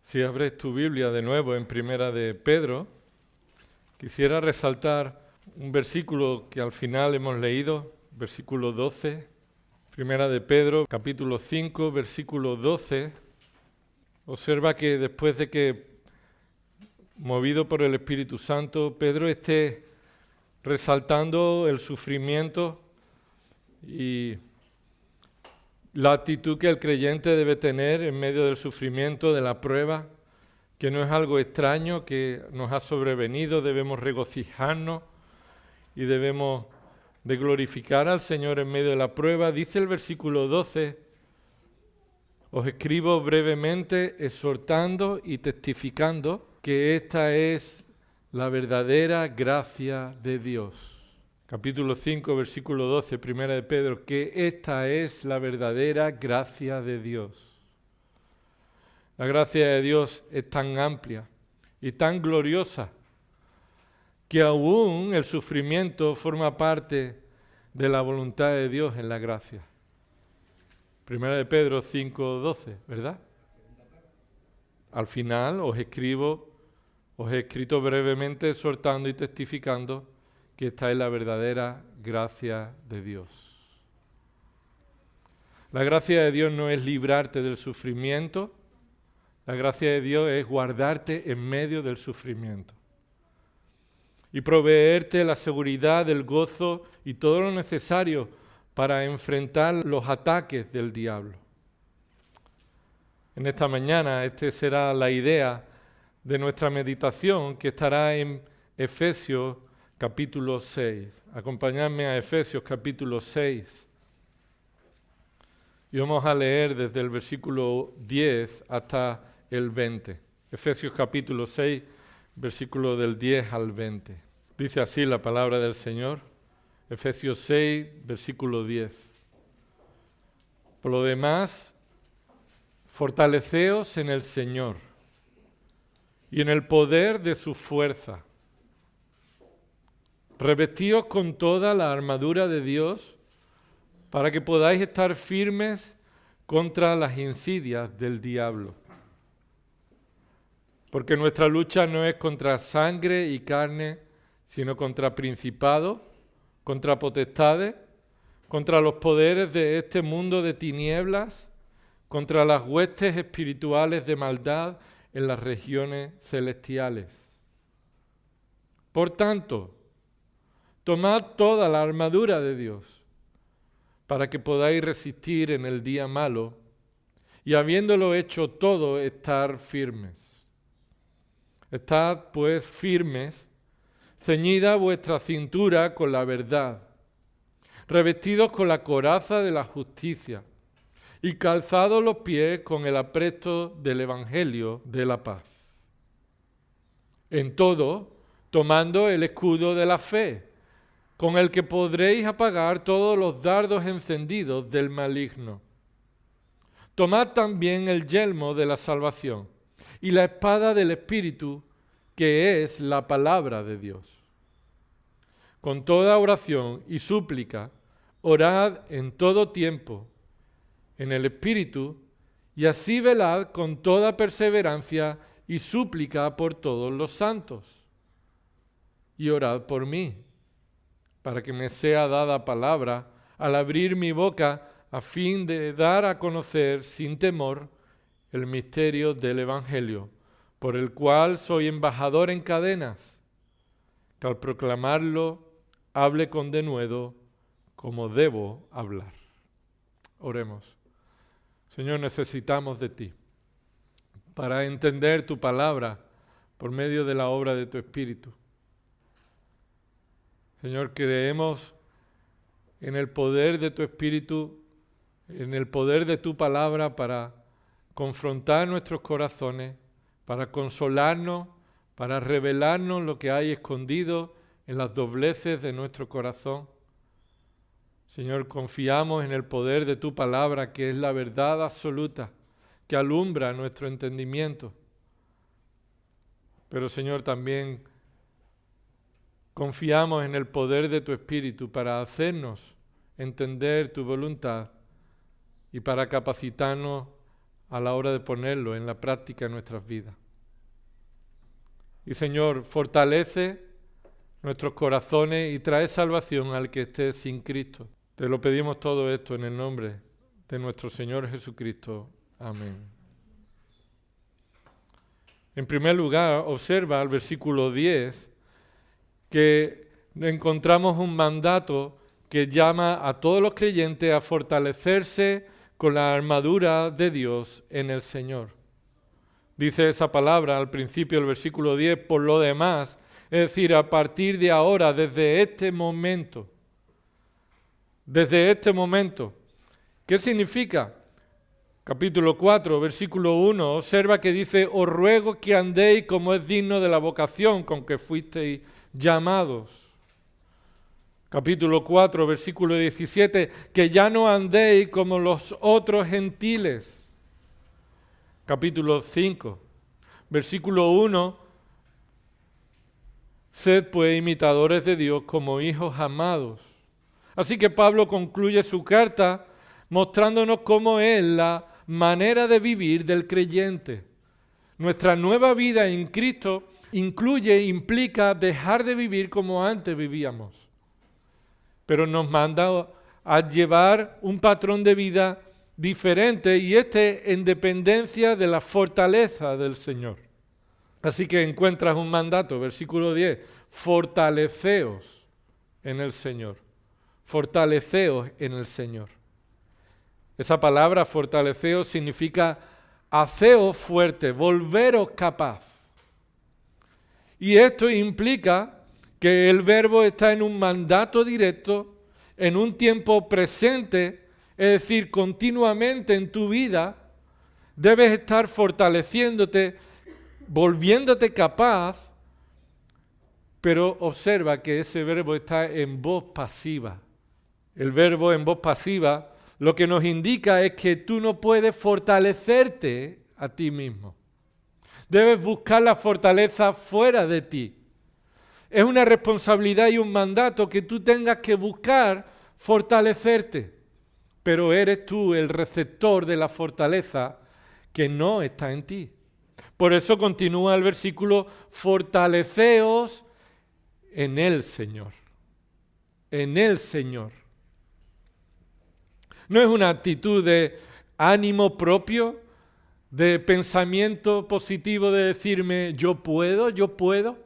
Si abres tu Biblia de nuevo en Primera de Pedro, quisiera resaltar un versículo que al final hemos leído, versículo 12, Primera de Pedro, capítulo 5, versículo 12. Observa que después de que, movido por el Espíritu Santo, Pedro esté resaltando el sufrimiento y la actitud que el creyente debe tener en medio del sufrimiento, de la prueba, que no es algo extraño que nos ha sobrevenido, debemos regocijarnos y debemos de glorificar al Señor en medio de la prueba. Dice el versículo 12, os escribo brevemente exhortando y testificando que esta es la verdadera gracia de Dios. Capítulo 5, versículo 12, Primera de Pedro, que esta es la verdadera gracia de Dios. La gracia de Dios es tan amplia y tan gloriosa que aún el sufrimiento forma parte de la voluntad de Dios en la gracia. Primera de Pedro 5, 12, ¿verdad? Al final os he escrito brevemente exhortando y testificando que esta es la verdadera gracia de Dios. La gracia de Dios no es librarte del sufrimiento, la gracia de Dios es guardarte en medio del sufrimiento y proveerte la seguridad, el gozo y todo lo necesario para enfrentar los ataques del diablo. En esta mañana, esta será la idea de nuestra meditación que estará en Efesios capítulo 6. Acompañadme a Efesios capítulo 6. Y vamos a leer desde el versículo 10 hasta el 20. Efesios capítulo 6, versículo del 10 al 20. Dice así la palabra del Señor. Efesios 6, versículo 10. Por lo demás, fortaleceos en el Señor y en el poder de su fuerza. Revestíos con toda la armadura de Dios para que podáis estar firmes contra las insidias del diablo. Porque nuestra lucha no es contra sangre y carne, sino contra principados, contra potestades, contra los poderes de este mundo de tinieblas, contra las huestes espirituales de maldad en las regiones celestiales. Por tanto, tomad toda la armadura de Dios, para que podáis resistir en el día malo, y habiéndolo hecho todo, estar firmes. Estad pues firmes, ceñida vuestra cintura con la verdad, revestidos con la coraza de la justicia, y calzados los pies con el apresto del Evangelio de la paz. En todo, tomando el escudo de la fe, con el que podréis apagar todos los dardos encendidos del maligno. Tomad también el yelmo de la salvación y la espada del Espíritu, que es la palabra de Dios. Con toda oración y súplica, orad en todo tiempo, en el Espíritu, y así velad con toda perseverancia y súplica por todos los santos. Y orad por mí, para que me sea dada palabra al abrir mi boca a fin de dar a conocer sin temor el misterio del Evangelio, por el cual soy embajador en cadenas, que al proclamarlo hable con denuedo como debo hablar. Oremos. Señor, necesitamos de ti para entender tu palabra por medio de la obra de tu Espíritu. Señor, creemos en el poder de tu Espíritu, en el poder de tu palabra para confrontar nuestros corazones, para consolarnos, para revelarnos lo que hay escondido en las dobleces de nuestro corazón. Señor, confiamos en el poder de tu palabra, que es la verdad absoluta, que alumbra nuestro entendimiento. Pero, Señor, también confiamos en el poder de tu Espíritu para hacernos entender tu voluntad y para capacitarnos a la hora de ponerlo en la práctica en nuestras vidas. Y Señor, fortalece nuestros corazones y trae salvación al que esté sin Cristo. Te lo pedimos todo esto en el nombre de nuestro Señor Jesucristo. Amén. En primer lugar, observa el versículo 10 que encontramos un mandato que llama a todos los creyentes a fortalecerse con la armadura de Dios en el Señor. Dice esa palabra al principio del versículo 10, por lo demás, es decir, a partir de ahora, desde este momento. ¿Qué significa? Capítulo 4, versículo 1, observa que dice, os ruego que andéis como es digno de la vocación con que fuisteis llamados. Capítulo 4, versículo 17, que ya no andéis como los otros gentiles. Capítulo 5, versículo 1, sed pues imitadores de Dios como hijos amados. Así que Pablo concluye su carta mostrándonos cómo es la manera de vivir del creyente. Nuestra nueva vida en Cristo implica dejar de vivir como antes vivíamos. Pero nos manda a llevar un patrón de vida diferente y en dependencia de la fortaleza del Señor. Así que encuentras un mandato, versículo 10, fortaleceos en el Señor. Fortaleceos en el Señor. Esa palabra fortaleceos significa haceos fuerte, volveros capaz. Y esto implica que el verbo está en un mandato directo, en un tiempo presente, es decir, continuamente en tu vida, debes estar fortaleciéndote, volviéndote capaz, pero observa que ese verbo está en voz pasiva. El verbo en voz pasiva lo que nos indica es que tú no puedes fortalecerte a ti mismo. Debes buscar la fortaleza fuera de ti. Es una responsabilidad y un mandato que tú tengas que buscar fortalecerte. Pero eres tú el receptor de la fortaleza que no está en ti. Por eso continúa el versículo, fortaleceos en el Señor. En el Señor. No es una actitud de ánimo propio, de pensamiento positivo de decirme yo puedo.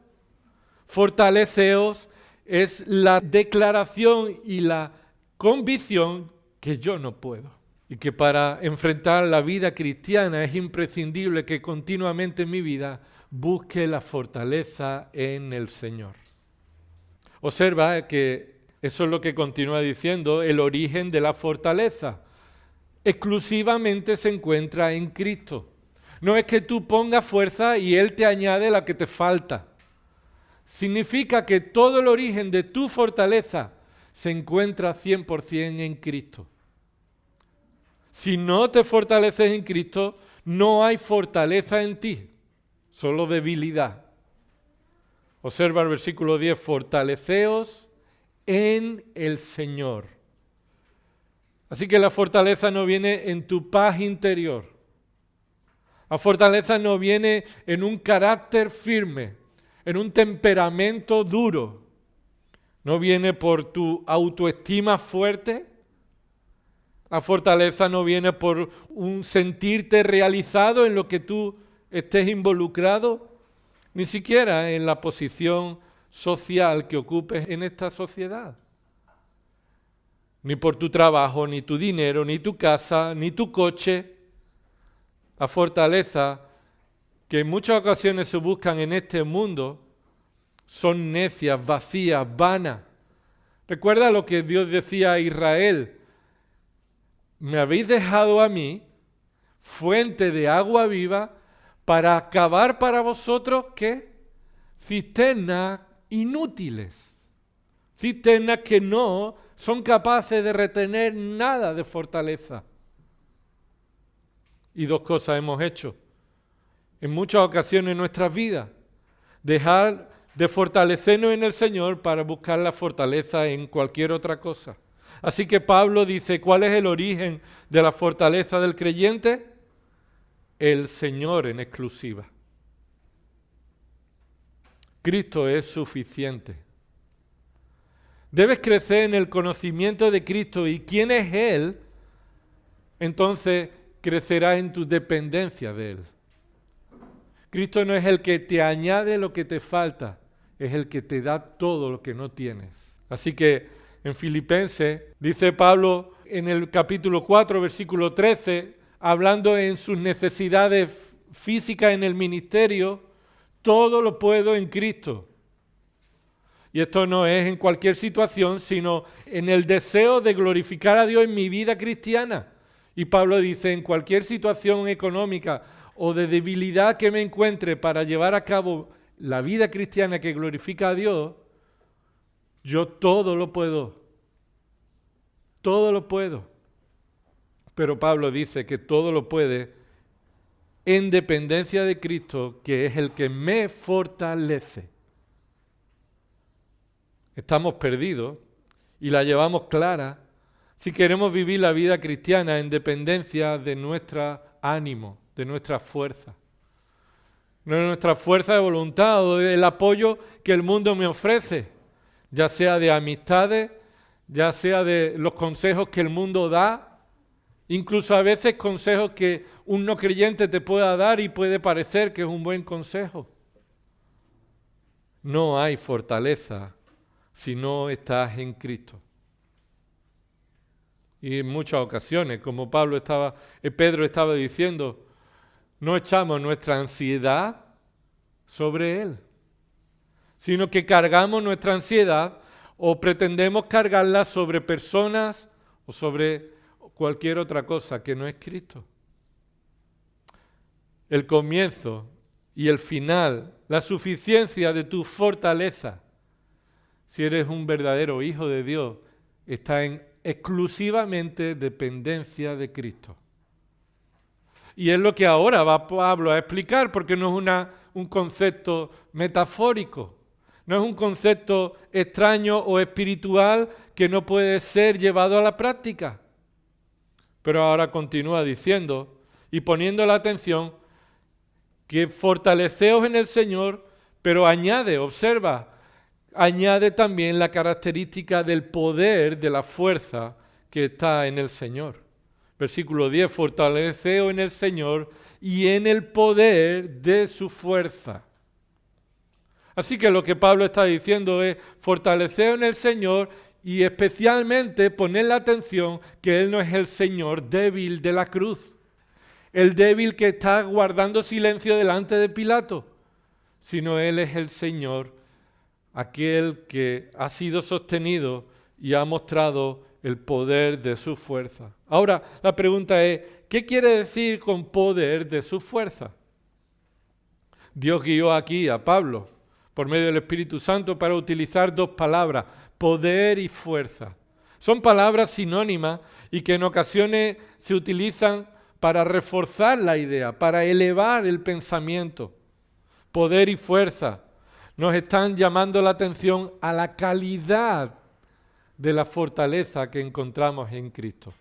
Fortaleceos es la declaración y la convicción que yo no puedo. Y que para enfrentar la vida cristiana es imprescindible que continuamente en mi vida busque la fortaleza en el Señor. Observa que eso es lo que continúa diciendo, el origen de la fortaleza. Exclusivamente se encuentra en Cristo. No es que tú pongas fuerza y Él te añade la que te falta. Significa que todo el origen de tu fortaleza se encuentra 100% en Cristo. Si no te fortaleces en Cristo, no hay fortaleza en ti, solo debilidad. Observa el versículo 10, fortaleceos en el Señor. Así que la fortaleza no viene en tu paz interior. La fortaleza no viene en un carácter firme, en un temperamento duro. No viene por tu autoestima fuerte. La fortaleza no viene por un sentirte realizado en lo que tú estés involucrado, ni siquiera en la posición social que ocupes en esta sociedad. Ni por tu trabajo, ni tu dinero, ni tu casa, ni tu coche. La fortaleza que en muchas ocasiones se buscan en este mundo son necias, vacías, vanas. Recuerda lo que Dios decía a Israel. Me habéis dejado a mí, fuente de agua viva, para acabar para vosotros, ¿qué? Cisternas inútiles. Cisternas que no son capaces de retener nada de fortaleza. Y dos cosas hemos hecho en muchas ocasiones en nuestras vidas. Dejar de fortalecernos en el Señor para buscar la fortaleza en cualquier otra cosa. Así que Pablo dice, ¿cuál es el origen de la fortaleza del creyente? el Señor en exclusiva. Cristo es suficiente. Debes crecer en el conocimiento de Cristo y quién es Él, entonces crecerás en tu dependencia de Él. Cristo no es el que te añade lo que te falta, es el que te da todo lo que no tienes. Así que en Filipenses dice Pablo en el capítulo 4, versículo 13, hablando en sus necesidades físicas en el ministerio, todo lo puedo en Cristo. Y esto no es en cualquier situación, sino en el deseo de glorificar a Dios en mi vida cristiana. Y Pablo dice, en cualquier situación económica o de debilidad que me encuentre para llevar a cabo la vida cristiana que glorifica a Dios, yo todo lo puedo. Todo lo puedo. Pero Pablo dice que todo lo puede en dependencia de Cristo, que es el que me fortalece. Estamos perdidos y la llevamos clara si queremos vivir la vida cristiana en dependencia de nuestro ánimo, de nuestra fuerza. No de nuestra fuerza de voluntad o del apoyo que el mundo me ofrece, ya sea de amistades, ya sea de los consejos que el mundo da, incluso a veces consejos que un no creyente te pueda dar y puede parecer que es un buen consejo. No hay fortaleza si no estás en Cristo. Y en muchas ocasiones, como Pedro estaba diciendo, no echamos nuestra ansiedad sobre Él, sino que cargamos nuestra ansiedad o pretendemos cargarla sobre personas o sobre cualquier otra cosa que no es Cristo. El comienzo y el final, la suficiencia de tu fortaleza, si eres un verdadero hijo de Dios, está en exclusivamente dependencia de Cristo. Y es lo que ahora va Pablo a explicar, porque no es un concepto metafórico, no es un concepto extraño o espiritual que no puede ser llevado a la práctica. Pero ahora continúa diciendo y poniendo la atención que fortaleceos en el Señor, pero añade, observa, añade también la característica del poder, de la fuerza que está en el Señor. Versículo 10, fortaleceos en el Señor y en el poder de su fuerza. Así que lo que Pablo está diciendo es fortaleceos en el Señor y especialmente poner la atención que Él no es el Señor débil de la cruz, el débil que está guardando silencio delante de Pilato, sino Él es el Señor, aquel que ha sido sostenido y ha mostrado el poder de su fuerza. Ahora, la pregunta es, ¿qué quiere decir con poder de su fuerza? Dios guió aquí a Pablo por medio del Espíritu Santo para utilizar dos palabras, poder y fuerza. Son palabras sinónimas y que en ocasiones se utilizan para reforzar la idea, para elevar el pensamiento. Poder y fuerza nos están llamando la atención a la calidad de la fortaleza que encontramos en Cristo.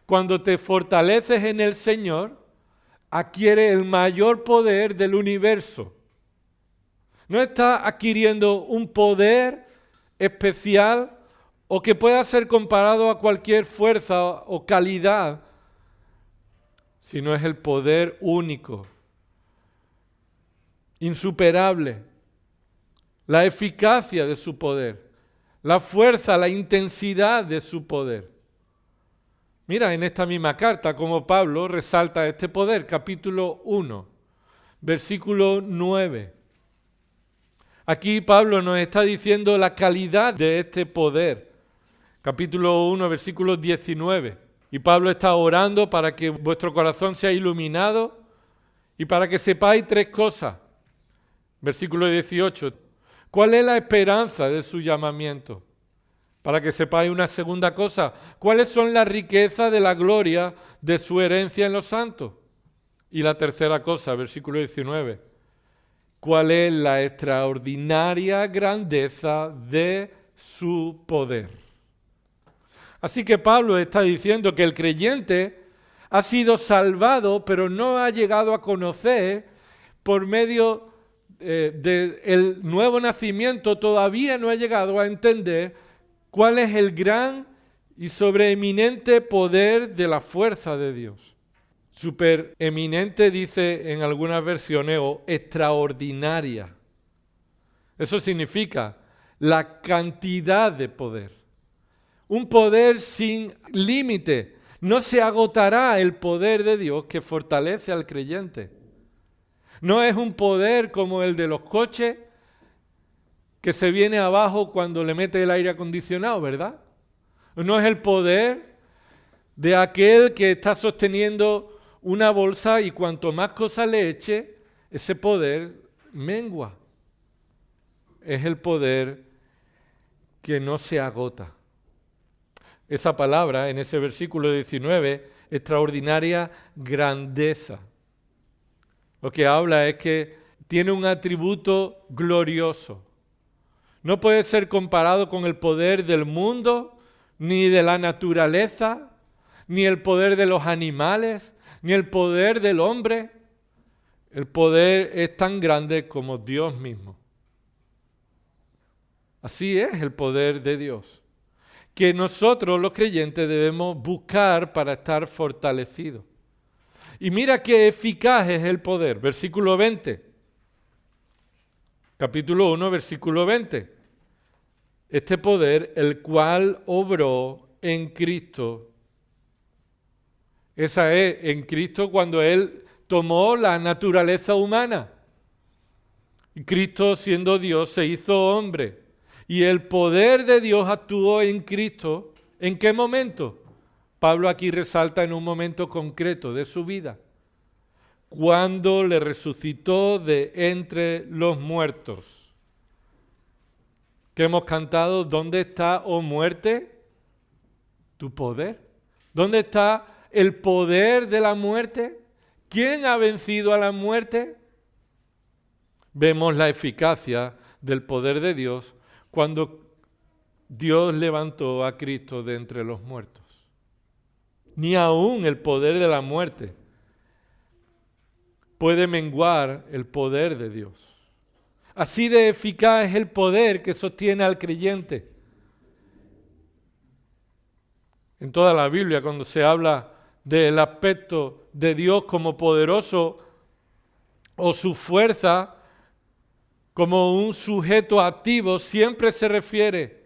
Cuando te fortaleces en el Señor, adquiere el mayor poder del universo. No estás adquiriendo un poder especial o que pueda ser comparado a cualquier fuerza o calidad, sino es el poder único, insuperable, la eficacia de su poder, la fuerza, la intensidad de su poder. Mira en esta misma carta como Pablo resalta este poder, capítulo 1, versículo 9. Aquí Pablo nos está diciendo la calidad de este poder. Capítulo 1, versículo 19. Y Pablo está orando para que vuestro corazón sea iluminado y para que sepáis tres cosas. Versículo 18. ¿Cuál es la esperanza de su llamamiento? Para que sepáis una segunda cosa. ¿Cuáles son las riquezas de la gloria de su herencia en los santos? Y la tercera cosa, versículo 19. ¿Cuál es la extraordinaria grandeza de su poder? Así que Pablo está diciendo que el creyente Ha sido salvado, pero no ha llegado a conocer por medio del nuevo nacimiento, todavía no ha llegado a entender cuál es el gran y sobreeminente poder de la fuerza de Dios. Supereminente dice en algunas versiones, o extraordinaria. Eso significa la cantidad de poder. Un poder sin límite. No se agotará el poder de Dios que fortalece al creyente. No es un poder como el de los coches que se viene abajo cuando le mete el aire acondicionado, ¿verdad? No es el poder de aquel que está sosteniendo una bolsa y cuanto más cosas le eche, ese poder mengua. Es el poder que no se agota. Esa palabra en ese versículo 19, extraordinaria grandeza. Lo que habla es que tiene un atributo glorioso. No puede ser comparado con el poder del mundo, ni de la naturaleza, ni el poder de los animales, ni el poder del hombre. El poder es tan grande como Dios mismo. Así es el poder de Dios, que nosotros los creyentes debemos buscar para estar fortalecidos. Y mira qué eficaz es el poder. Versículo 20. Capítulo 1, versículo 20. Este poder, el cual obró en Cristo. Esa es, en Cristo cuando Él tomó la naturaleza humana. Y Cristo, siendo Dios, se hizo hombre. Y el poder de Dios actuó en Cristo. ¿En qué momento? Pablo aquí resalta en un momento concreto de su vida. Cuando le resucitó de entre los muertos. Que hemos cantado, ¿dónde está, oh muerte, tu poder? ¿Dónde está el poder de la muerte? ¿Quién ha vencido a la muerte? Vemos la eficacia del poder de Dios cuando Dios levantó a Cristo de entre los muertos. Ni aún el poder de la muerte puede menguar el poder de Dios. Así de eficaz es el poder que sostiene al creyente. En toda la Biblia, cuando se habla del aspecto de Dios como poderoso o su fuerza como un sujeto activo, siempre se refiere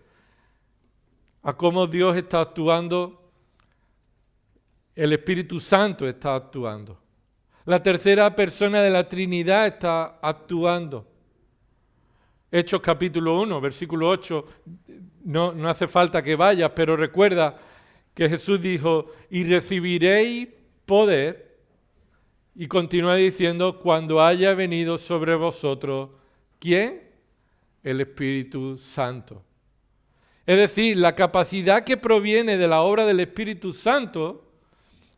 a cómo Dios está actuando, el Espíritu Santo está actuando. La tercera persona de la Trinidad está actuando. Hechos capítulo 1, versículo 8, no hace falta que vayas, pero recuerda que Jesús dijo, y recibiréis poder, y continúa diciendo, cuando haya venido sobre vosotros, ¿quién? El Espíritu Santo. Es decir, la capacidad que proviene de la obra del Espíritu Santo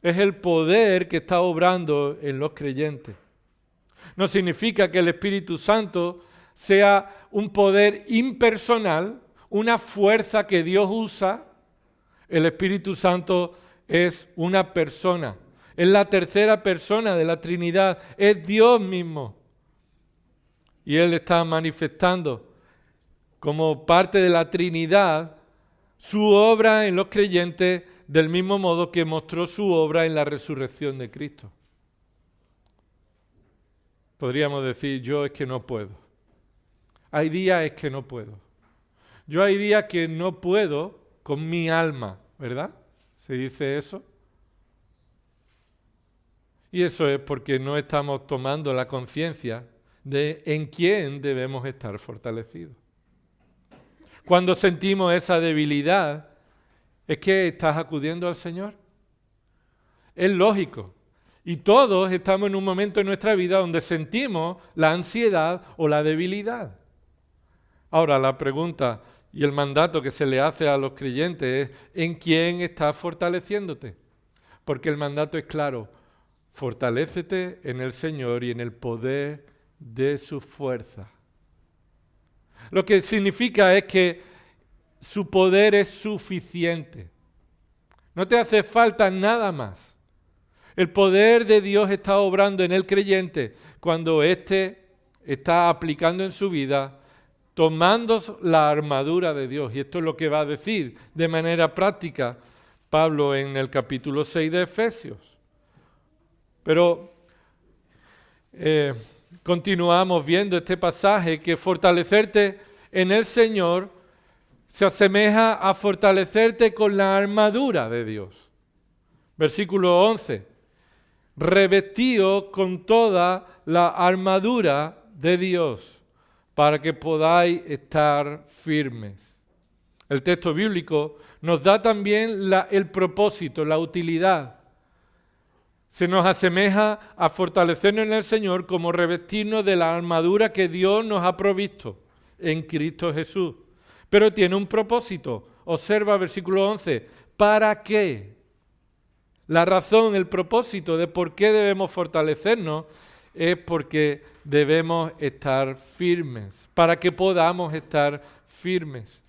es el poder que está obrando en los creyentes. No significa que el Espíritu Santo sea un poder impersonal, una fuerza que Dios usa. El Espíritu Santo es una persona. Es la tercera persona de la Trinidad. Es Dios mismo. Y Él está manifestando como parte de la Trinidad su obra en los creyentes del mismo modo que mostró su obra en la resurrección de Cristo. Podríamos decir, yo es que no puedo. Hay días es que no puedo. Yo hay días que no puedo con mi alma, ¿verdad? ¿Se dice eso? Y eso es porque no estamos tomando la conciencia de en quién debemos estar fortalecidos. Cuando sentimos esa debilidad, ¿es que estás acudiendo al Señor? Es lógico. Y todos estamos en un momento en nuestra vida donde sentimos la ansiedad o la debilidad. Ahora, la pregunta y el mandato que se le hace a los creyentes es ¿en quién estás fortaleciéndote? Porque el mandato es claro, fortalécete en el Señor y en el poder de su fuerza. Lo que significa es que su poder es suficiente. No te hace falta nada más. El poder de Dios está obrando en el creyente cuando éste está aplicando en su vida, tomando la armadura de Dios. Y esto es lo que va a decir de manera práctica Pablo en el capítulo 6 de Efesios. Pero continuamos viendo este pasaje que fortalecerte en el Señor se asemeja a fortalecerte con la armadura de Dios. Versículo 11. Revestíos con toda la armadura de Dios para que podáis estar firmes. El texto bíblico nos da también el propósito, la utilidad. Se nos asemeja a fortalecernos en el Señor como revestirnos de la armadura que Dios nos ha provisto en Cristo Jesús. Pero tiene un propósito. Observa versículo 11. ¿Para qué? La razón, el propósito de por qué debemos fortalecernos es porque debemos estar firmes, para que podamos estar firmes.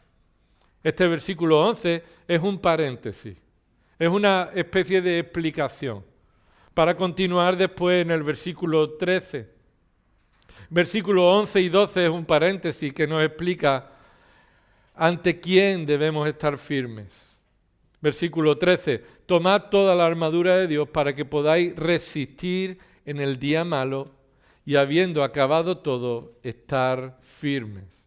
Este versículo 11 es un paréntesis, es una especie de explicación, para continuar después en el versículo 13. Versículos 11 y 12 es un paréntesis que nos explica ante quién debemos estar firmes. Versículo 13, tomad toda la armadura de Dios para que podáis resistir en el día malo y habiendo acabado todo, estar firmes.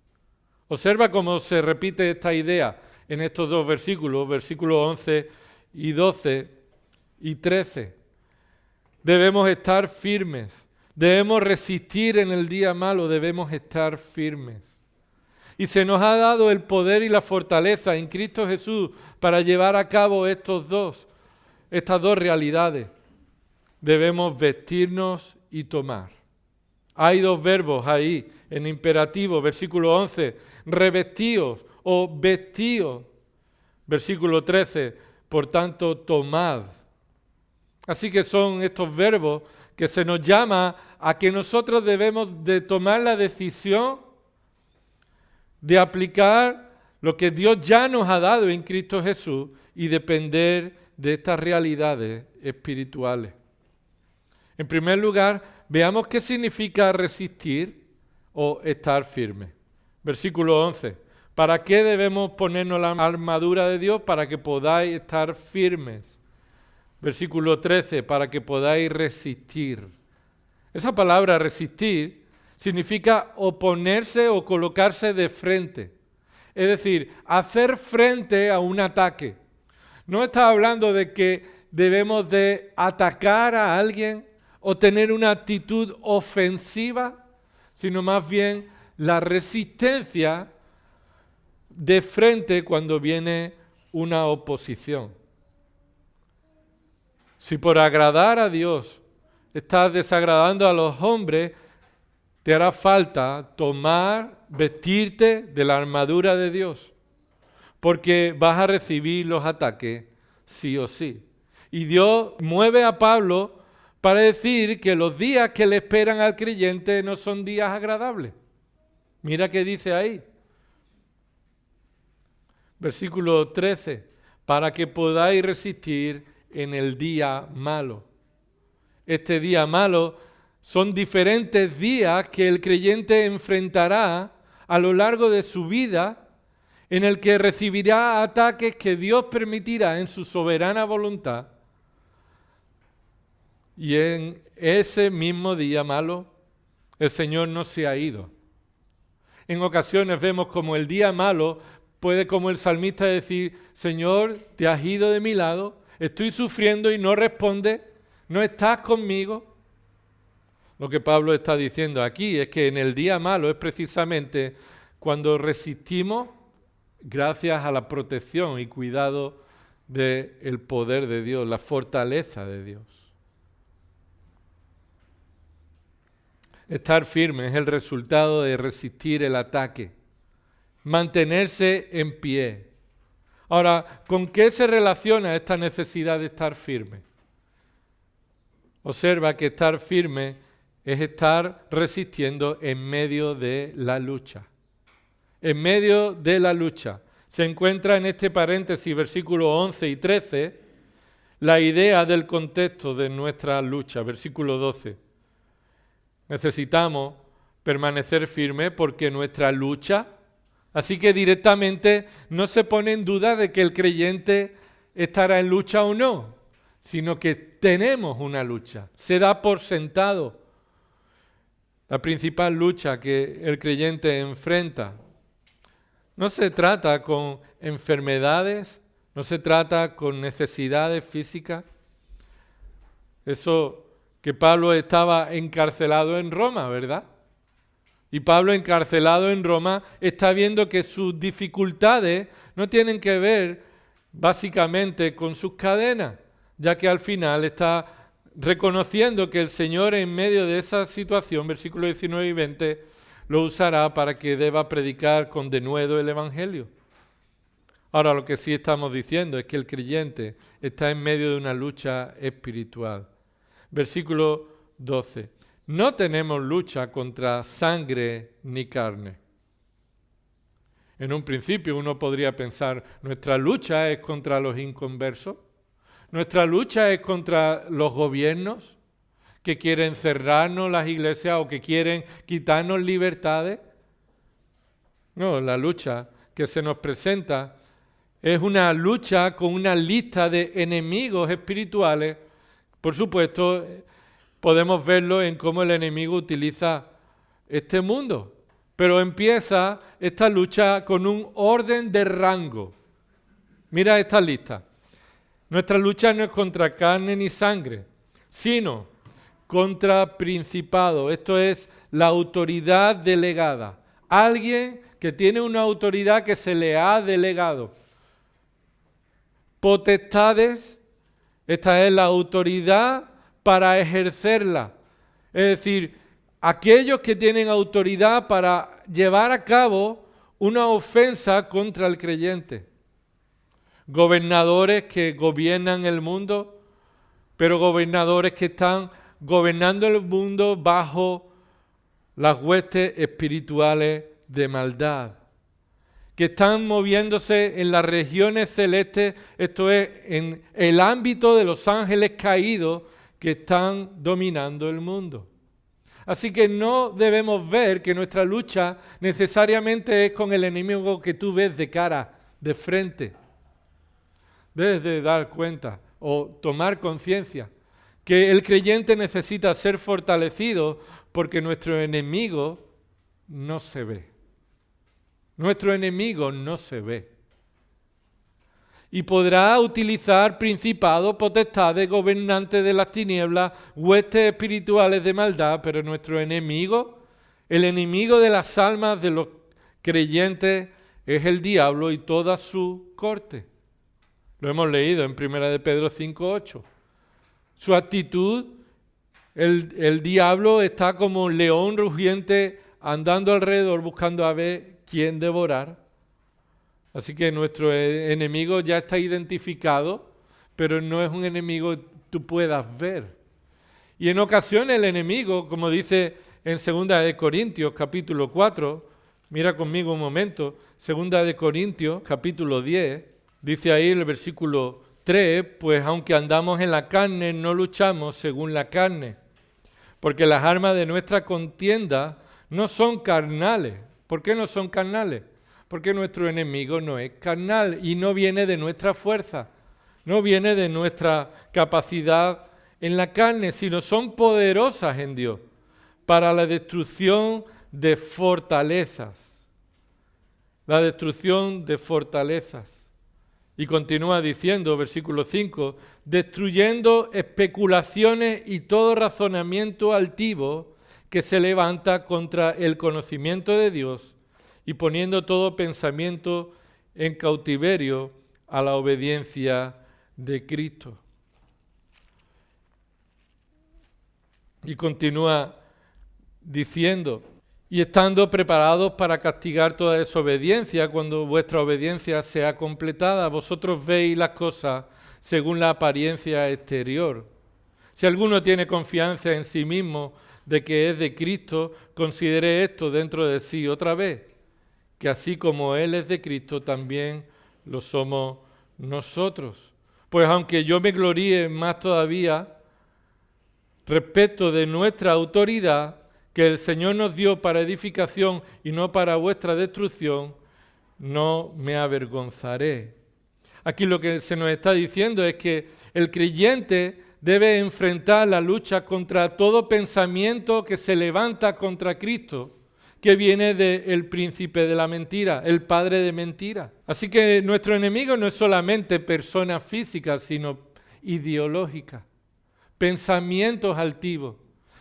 Observa cómo se repite esta idea en estos dos versículos, versículos 11 y 12 y 13. Debemos estar firmes, debemos resistir en el día malo, debemos estar firmes. Y se nos ha dado el poder y la fortaleza en Cristo Jesús para llevar a cabo estas dos realidades. Debemos vestirnos y tomar. Hay dos verbos ahí en imperativo, versículo 11, revestíos o vestíos. Versículo 13, por tanto, tomad. Así que son estos verbos que se nos llama a que nosotros debemos de tomar la decisión de aplicar lo que Dios ya nos ha dado en Cristo Jesús y depender de estas realidades espirituales. En primer lugar, veamos qué significa resistir o estar firme. Versículo 11. ¿Para qué debemos ponernos la armadura de Dios? Para que podáis estar firmes. Versículo 13. Para que podáis resistir. Esa palabra resistir significa oponerse o colocarse de frente. Es decir, hacer frente a un ataque. No está hablando de que debemos de atacar a alguien o tener una actitud ofensiva, sino más bien la resistencia de frente cuando viene una oposición. Si por agradar a Dios estás desagradando a los hombres, te hará falta vestirte de la armadura de Dios, porque vas a recibir los ataques sí o sí. Y Dios mueve a Pablo para decir que los días que le esperan al creyente no son días agradables. Mira qué dice ahí. Versículo 13, para que podáis resistir en el día malo. Este día malo son diferentes días que el creyente enfrentará a lo largo de su vida, en el que recibirá ataques que Dios permitirá en su soberana voluntad. Y en ese mismo día malo, el Señor no se ha ido. En ocasiones vemos como el día malo puede, como el salmista, decir: Señor, te has ido de mi lado, estoy sufriendo y no respondes, no estás conmigo. Lo que Pablo está diciendo aquí es que en el día malo es precisamente cuando resistimos gracias a la protección y cuidado del poder de Dios, la fortaleza de Dios. Estar firme es el resultado de resistir el ataque, mantenerse en pie. Ahora, ¿con qué se relaciona esta necesidad de estar firme? Observa que estar firme es estar resistiendo en medio de la lucha. En medio de la lucha. Se encuentra en este paréntesis, versículos 11 y 13, la idea del contexto de nuestra lucha. Versículo 12. Necesitamos permanecer firmes porque nuestra lucha, así que directamente no se pone en duda de que el creyente estará en lucha o no, sino que tenemos una lucha. Se da por sentado. La principal lucha que el creyente enfrenta no se trata con enfermedades, no se trata con necesidades físicas. Eso que Pablo estaba encarcelado en Roma, ¿verdad? Y Pablo, encarcelado en Roma, está viendo que sus dificultades no tienen que ver básicamente con sus cadenas, ya que al final está reconociendo que el Señor en medio de esa situación, versículos 19 y 20, lo usará para que deba predicar con denuedo el Evangelio. Ahora, lo que sí estamos diciendo es que el creyente está en medio de una lucha espiritual. Versículo 12. No tenemos lucha contra sangre ni carne. En un principio uno podría pensar, nuestra lucha es contra los inconversos, nuestra lucha es contra los gobiernos que quieren cerrarnos las iglesias o que quieren quitarnos libertades. No, la lucha que se nos presenta es una lucha con una lista de enemigos espirituales. Por supuesto, podemos verlo en cómo el enemigo utiliza este mundo. Pero empieza esta lucha con un orden de rango. Mira esta lista. Nuestra lucha no es contra carne ni sangre, sino contra principados. Esto es la autoridad delegada. Alguien que tiene una autoridad que se le ha delegado. Potestades, esta es la autoridad para ejercerla. Es decir, aquellos que tienen autoridad para llevar a cabo una ofensa contra el creyente. Gobernadores que gobiernan el mundo, pero gobernadores que están gobernando el mundo bajo las huestes espirituales de maldad, que están moviéndose en las regiones celestes, esto es, en el ámbito de los ángeles caídos que están dominando el mundo. Así que no debemos ver que nuestra lucha necesariamente es con el enemigo que tú ves de cara, de frente. Debes de dar cuenta o tomar conciencia que el creyente necesita ser fortalecido porque nuestro enemigo no se ve. Nuestro enemigo no se ve. Y podrá utilizar principados, potestades, gobernantes de las tinieblas, huestes espirituales de maldad, pero nuestro enemigo, el enemigo de las almas de los creyentes, es el diablo y toda su corte. Lo hemos leído en 1 de Pedro 5:8. Su actitud, el diablo está como un león rugiente andando alrededor buscando a ver quién devorar. Así que nuestro enemigo ya está identificado, pero no es un enemigo que tú puedas ver. Y en ocasiones el enemigo, como dice en 2 de Corintios capítulo 4, mira conmigo un momento, 2 de Corintios capítulo 10, dice ahí el versículo 3, pues aunque andamos en la carne, no luchamos según la carne, porque las armas de nuestra contienda no son carnales. ¿Por qué no son carnales? Porque nuestro enemigo no es carnal y no viene de nuestra fuerza, no viene de nuestra capacidad en la carne, sino son poderosas en Dios para la destrucción de fortalezas. La destrucción de fortalezas. Y continúa diciendo, versículo 5, destruyendo especulaciones y todo razonamiento altivo que se levanta contra el conocimiento de Dios y poniendo todo pensamiento en cautiverio a la obediencia de Cristo. Y continúa diciendo, y estando preparados para castigar toda desobediencia cuando vuestra obediencia sea completada, vosotros veis las cosas según la apariencia exterior. Si alguno tiene confianza en sí mismo de que es de Cristo, considere esto dentro de sí otra vez, que así como Él es de Cristo, también lo somos nosotros. Pues aunque yo me gloríe más todavía respecto de nuestra autoridad, que el Señor nos dio para edificación y no para vuestra destrucción, no me avergonzaré. Aquí lo que se nos está diciendo es que el creyente debe enfrentar la lucha contra todo pensamiento que se levanta contra Cristo, que viene del príncipe de la mentira, el padre de mentira. Así que nuestro enemigo no es solamente personas físicas, sino ideológicas, pensamientos altivos,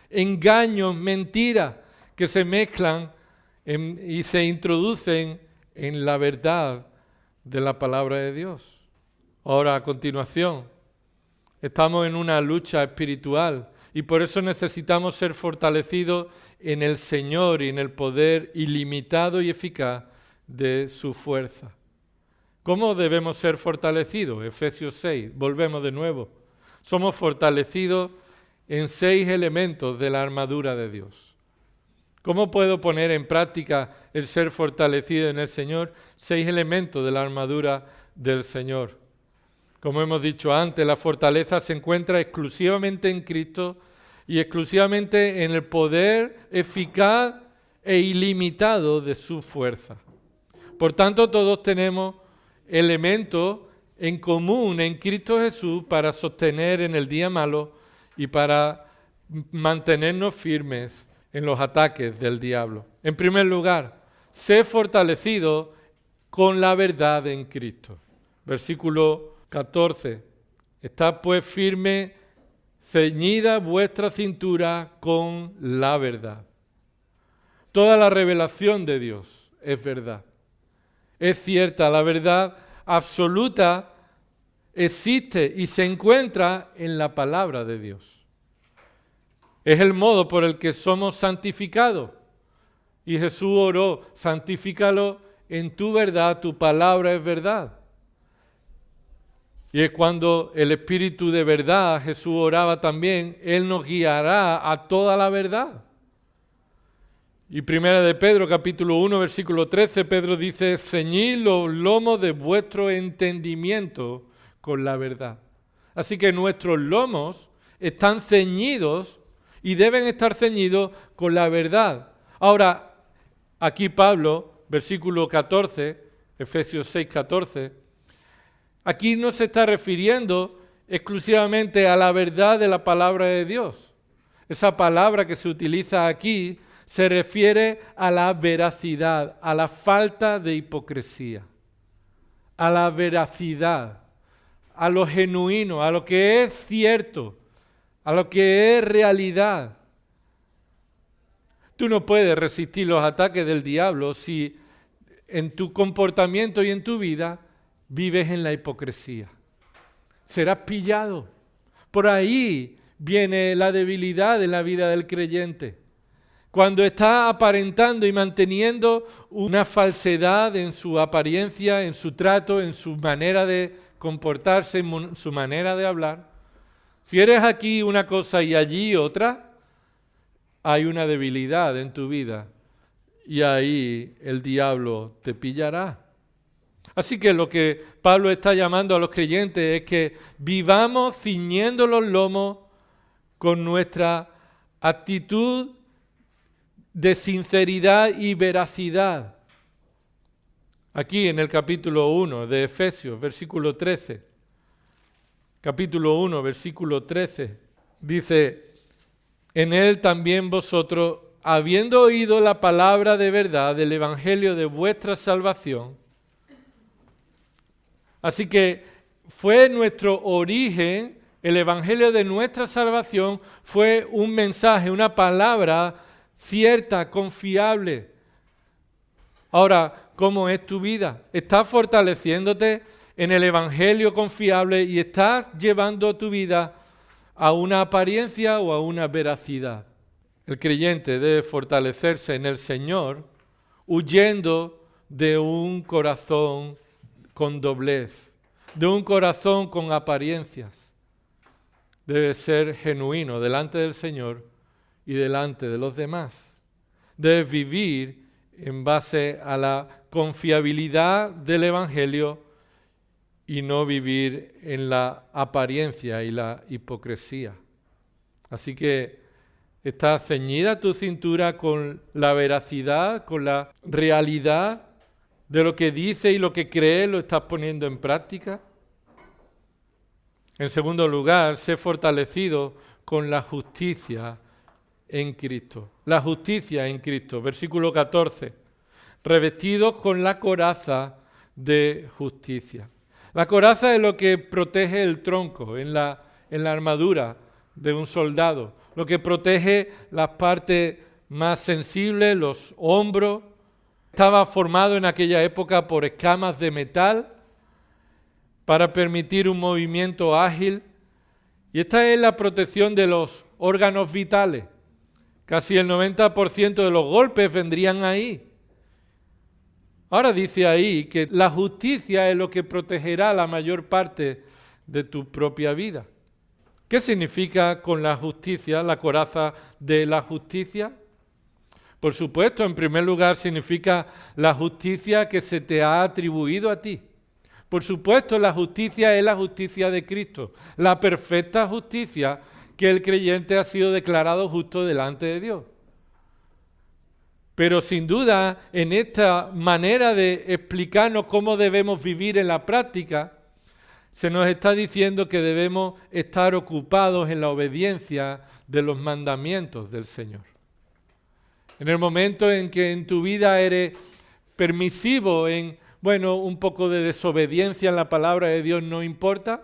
engaños, mentiras que se mezclan y se introducen en la verdad de la palabra de Dios. Ahora, a continuación, estamos en una lucha espiritual y por eso necesitamos ser fortalecidos en el Señor y en el poder ilimitado y eficaz de su fuerza. ¿Cómo debemos ser fortalecidos? Efesios 6, volvemos de nuevo. Somos fortalecidos en 6 elementos de la armadura de Dios. ¿Cómo puedo poner en práctica el ser fortalecido en el Señor? 6 elementos de la armadura del Señor. Como hemos dicho antes, la fortaleza se encuentra exclusivamente en Cristo y exclusivamente en el poder eficaz e ilimitado de su fuerza. Por tanto, todos tenemos elementos en común en Cristo Jesús para sostener en el día malo y para mantenernos firmes en los ataques del diablo. En primer lugar, sé fortalecido con la verdad en Cristo. Versículo 14. Estad pues firme, ceñida vuestra cintura con la verdad. Toda la revelación de Dios es verdad. Es cierta, la verdad absoluta existe y se encuentra en la palabra de Dios. Es el modo por el que somos santificados. Y Jesús oró, santifícalo en tu verdad, tu palabra es verdad. Y es cuando el Espíritu de verdad, Jesús oraba también, Él nos guiará a toda la verdad. Y primera de Pedro, capítulo 1, versículo 13, Pedro dice, ceñid los lomos de vuestro entendimiento con la verdad. Así que nuestros lomos están ceñidos y deben estar ceñidos con la verdad. Ahora, aquí Pablo, versículo 14, Efesios 6, 14, aquí no se está refiriendo exclusivamente a la verdad de la palabra de Dios. Esa palabra que se utiliza aquí se refiere a la veracidad, a la falta de hipocresía, a la veracidad, a lo genuino, a lo que es cierto, a lo que es realidad. Tú no puedes resistir los ataques del diablo si en tu comportamiento y en tu vida vives en la hipocresía. Serás pillado. Por ahí viene la debilidad en la vida del creyente. Cuando está aparentando y manteniendo una falsedad en su apariencia, en su trato, en su manera de comportarse, en su manera de hablar. Si eres aquí una cosa y allí otra, hay una debilidad en tu vida y ahí el diablo te pillará. Así que lo que Pablo está llamando a los creyentes es que vivamos ciñendo los lomos con nuestra actitud de sinceridad y veracidad. Aquí en el capítulo 1 de Efesios, versículo 13. Capítulo 1, versículo 13. Dice, en él también vosotros, habiendo oído la palabra de verdad del evangelio de vuestra salvación. Así que fue nuestro origen, el evangelio de nuestra salvación fue un mensaje, una palabra cierta, confiable. Ahora, ¿cómo es tu vida? ¿Estás fortaleciéndote en el evangelio confiable y estás llevando tu vida a una apariencia o a una veracidad? El creyente debe fortalecerse en el Señor huyendo de un corazón con doblez, de un corazón con apariencias. Debe ser genuino delante del Señor y delante de los demás. Debes vivir en base a la confiabilidad del Evangelio y no vivir en la apariencia y la hipocresía. Así que está ceñida tu cintura con la veracidad, con la realidad de lo que dice y lo que cree, lo estás poniendo en práctica. En segundo lugar, sé fortalecido con la justicia en Cristo. La justicia en Cristo. Versículo 14. Revestidos con la coraza de justicia. La coraza es lo que protege el tronco en la armadura de un soldado, lo que protege las partes más sensibles, los hombros. Estaba formado en aquella época por escamas de metal para permitir un movimiento ágil. Y esta es la protección de los órganos vitales. Casi el 90% de los golpes vendrían ahí. Ahora dice ahí que la justicia es lo que protegerá la mayor parte de tu propia vida. ¿Qué significa con la justicia, la coraza de la justicia? Por supuesto, en primer lugar, significa la justicia que se te ha atribuido a ti. Por supuesto, la justicia es la justicia de Cristo, la perfecta justicia que el creyente ha sido declarado justo delante de Dios. Pero sin duda, en esta manera de explicarnos cómo debemos vivir en la práctica, se nos está diciendo que debemos estar ocupados en la obediencia de los mandamientos del Señor. En el momento en que en tu vida eres permisivo en, un poco de desobediencia en la palabra de Dios no importa,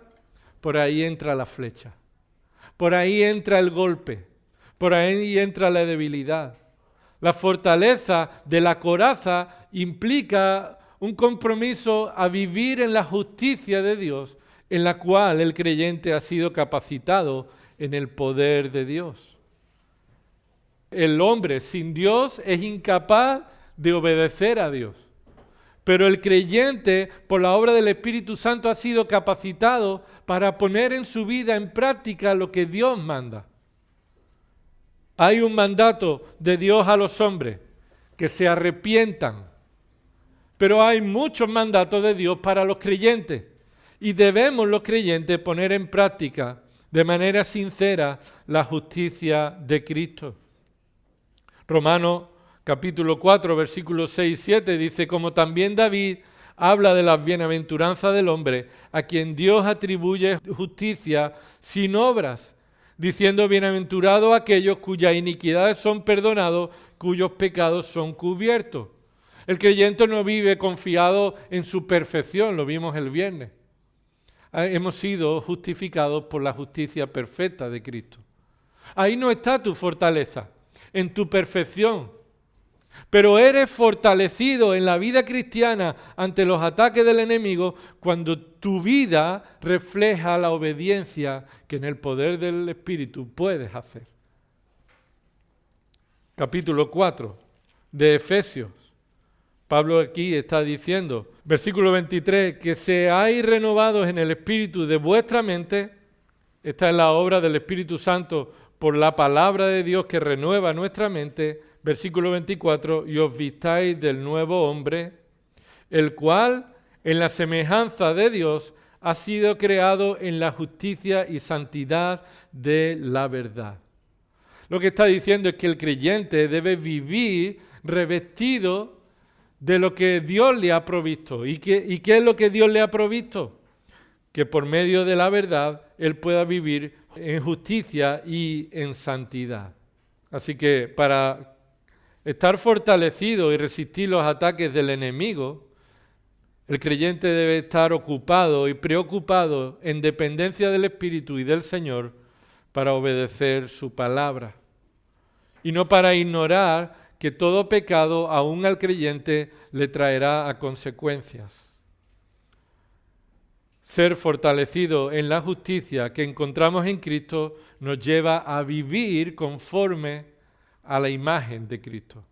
por ahí entra la flecha, por ahí entra el golpe, por ahí entra la debilidad. La fortaleza de la coraza implica un compromiso a vivir en la justicia de Dios, en la cual el creyente ha sido capacitado en el poder de Dios. El hombre sin Dios es incapaz de obedecer a Dios. Pero el creyente, por la obra del Espíritu Santo, ha sido capacitado para poner en su vida en práctica lo que Dios manda. Hay un mandato de Dios a los hombres, que se arrepientan. Pero hay muchos mandatos de Dios para los creyentes. Y debemos los creyentes poner en práctica de manera sincera la justicia de Cristo. Romanos capítulo 4, versículos 6 y 7 dice, como también David habla de las bienaventuranzas del hombre, a quien Dios atribuye justicia sin obras, diciendo, bienaventurados aquellos cuyas iniquidades son perdonados, cuyos pecados son cubiertos. El creyente no vive confiado en su perfección, lo vimos el viernes. Hemos sido justificados por la justicia perfecta de Cristo. Ahí no está tu fortaleza, en tu perfección. Pero eres fortalecido en la vida cristiana ante los ataques del enemigo cuando tu vida refleja la obediencia que en el poder del Espíritu puedes hacer. Capítulo 4 de Efesios. Pablo aquí está diciendo, versículo 23, que seáis renovados en el espíritu de vuestra mente. Esta es la obra del Espíritu Santo por la palabra de Dios que renueva nuestra mente. Versículo 24, y os vistáis del nuevo hombre, el cual en la semejanza de Dios ha sido creado en la justicia y santidad de la verdad. Lo que está diciendo es que el creyente debe vivir revestido de lo que Dios le ha provisto. ¿Y qué es lo que Dios le ha provisto? Que por medio de la verdad él pueda vivir en justicia y en santidad. Así que para estar fortalecido y resistir los ataques del enemigo, el creyente debe estar ocupado y preocupado en dependencia del Espíritu y del Señor para obedecer su palabra. Y no para ignorar que todo pecado, aún al creyente, le traerá a consecuencias. Ser fortalecido en la justicia que encontramos en Cristo nos lleva a vivir conforme a la imagen de Cristo.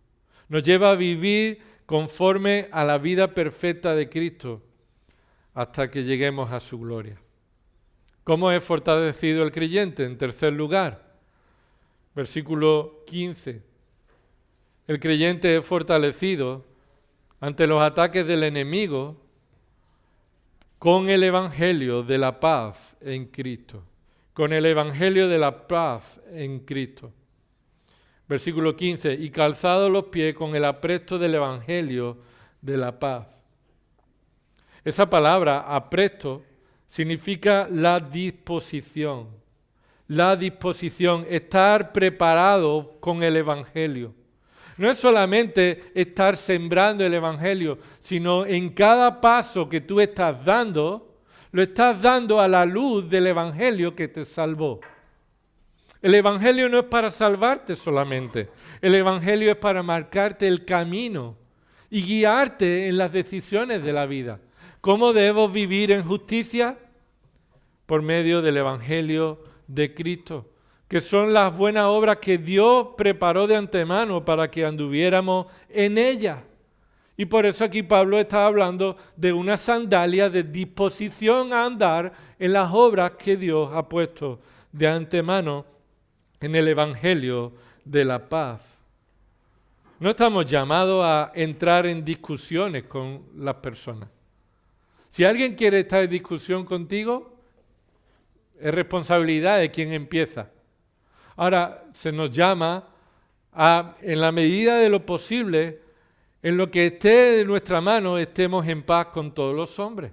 Nos lleva a vivir conforme a la vida perfecta de Cristo hasta que lleguemos a su gloria. ¿Cómo es fortalecido el creyente? En tercer lugar, versículo 15. El creyente es fortalecido ante los ataques del enemigo con el Evangelio de la paz en Cristo. Con el Evangelio de la paz en Cristo. Versículo 15, y calzados los pies con el apresto del Evangelio de la paz. Esa palabra, apresto, significa la disposición. La disposición, estar preparado con el Evangelio. No es solamente estar sembrando el Evangelio, sino en cada paso que tú estás dando, lo estás dando a la luz del Evangelio que te salvó. El Evangelio no es para salvarte solamente. El Evangelio es para marcarte el camino y guiarte en las decisiones de la vida. ¿Cómo debo vivir en justicia? Por medio del Evangelio de Cristo, que son las buenas obras que Dios preparó de antemano para que anduviéramos en ellas. Y por eso aquí Pablo está hablando de una sandalia de disposición a andar en las obras que Dios ha puesto de antemano en el Evangelio de la paz. No estamos llamados a entrar en discusiones con las personas. Si alguien quiere estar en discusión contigo, es responsabilidad de quien empieza. Ahora, se nos llama a, en la medida de lo posible, en lo que esté de nuestra mano, estemos en paz con todos los hombres.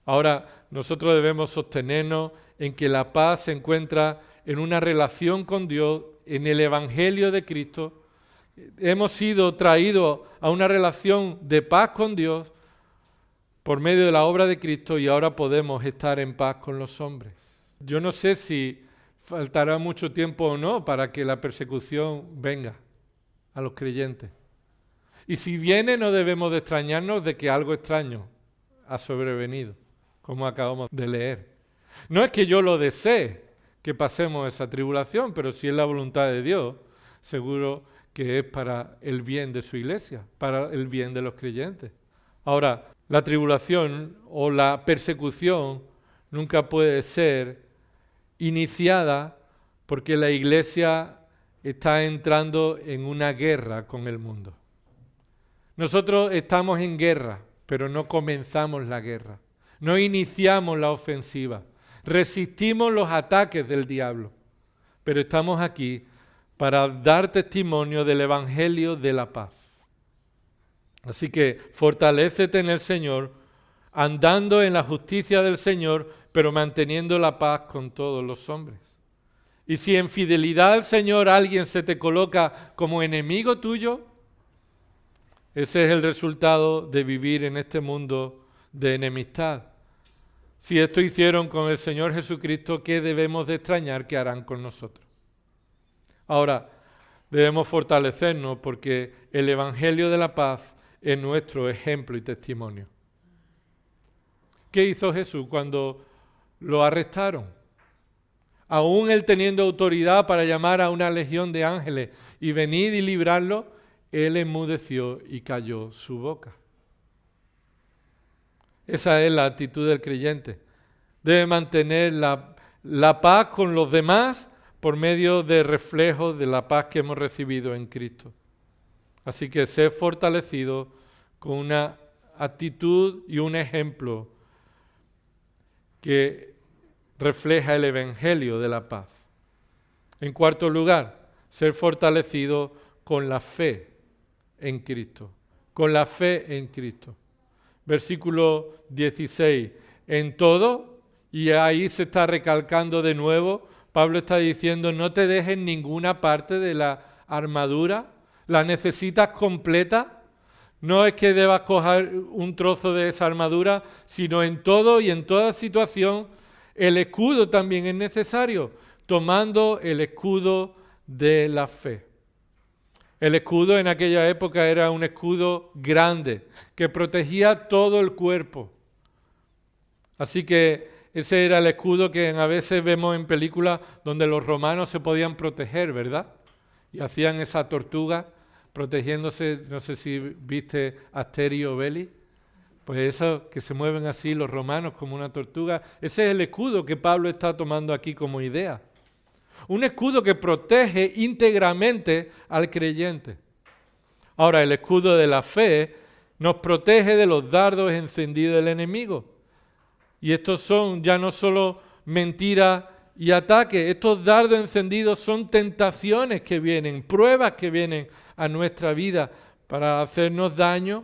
Ahora, nosotros debemos sostenernos en que la paz se encuentra en una relación con Dios, en el Evangelio de Cristo. Hemos sido traídos a una relación de paz con Dios por medio de la obra de Cristo y ahora podemos estar en paz con los hombres. Yo no sé si faltará mucho tiempo o no para que la persecución venga a los creyentes. Y si viene, no debemos de extrañarnos de que algo extraño ha sobrevenido, como acabamos de leer. No es que yo lo desee, que pasemos esa tribulación, pero si es la voluntad de Dios, seguro que es para el bien de su iglesia, para el bien de los creyentes. Ahora, la tribulación o la persecución nunca puede ser iniciada porque la iglesia está entrando en una guerra con el mundo. Nosotros estamos en guerra, pero no comenzamos la guerra, no iniciamos la ofensiva. Resistimos los ataques del diablo, pero estamos aquí para dar testimonio del Evangelio de la paz. Así que fortalécete en el Señor, andando en la justicia del Señor, pero manteniendo la paz con todos los hombres. Y si en fidelidad al Señor alguien se te coloca como enemigo tuyo, ese es el resultado de vivir en este mundo de enemistad. Si esto hicieron con el Señor Jesucristo, ¿qué debemos de extrañar que harán con nosotros? Ahora, debemos fortalecernos porque el Evangelio de la paz es nuestro ejemplo y testimonio. ¿Qué hizo Jesús cuando lo arrestaron? Aún él teniendo autoridad para llamar a una legión de ángeles y venir y librarlo, él enmudeció y calló su boca. Esa es la actitud del creyente. Debe mantener la paz con los demás por medio de reflejos de la paz que hemos recibido en Cristo. Así que ser fortalecido con una actitud y un ejemplo que refleja el Evangelio de la paz. En cuarto lugar, ser fortalecido con la fe en Cristo. Con la fe en Cristo. Versículo 16. En todo, y ahí se está recalcando de nuevo, Pablo está diciendo, no te dejes ninguna parte de la armadura, la necesitas completa. No es que debas coger un trozo de esa armadura, sino en todo y en toda situación, el escudo también es necesario, tomando el escudo de la fe. El escudo en aquella época era un escudo grande que protegía todo el cuerpo. Así que ese era el escudo que a veces vemos en películas donde los romanos se podían proteger, ¿verdad? Y hacían esa tortuga protegiéndose, no sé si viste Asterio Obelix, pues eso que se mueven así los romanos como una tortuga, ese es el escudo que Pablo está tomando aquí como idea. Un escudo que protege íntegramente al creyente. Ahora, el escudo de la fe nos protege de los dardos encendidos del enemigo. Y estos son ya no solo mentiras y ataques, estos dardos encendidos son tentaciones que vienen, pruebas que vienen a nuestra vida para hacernos daño,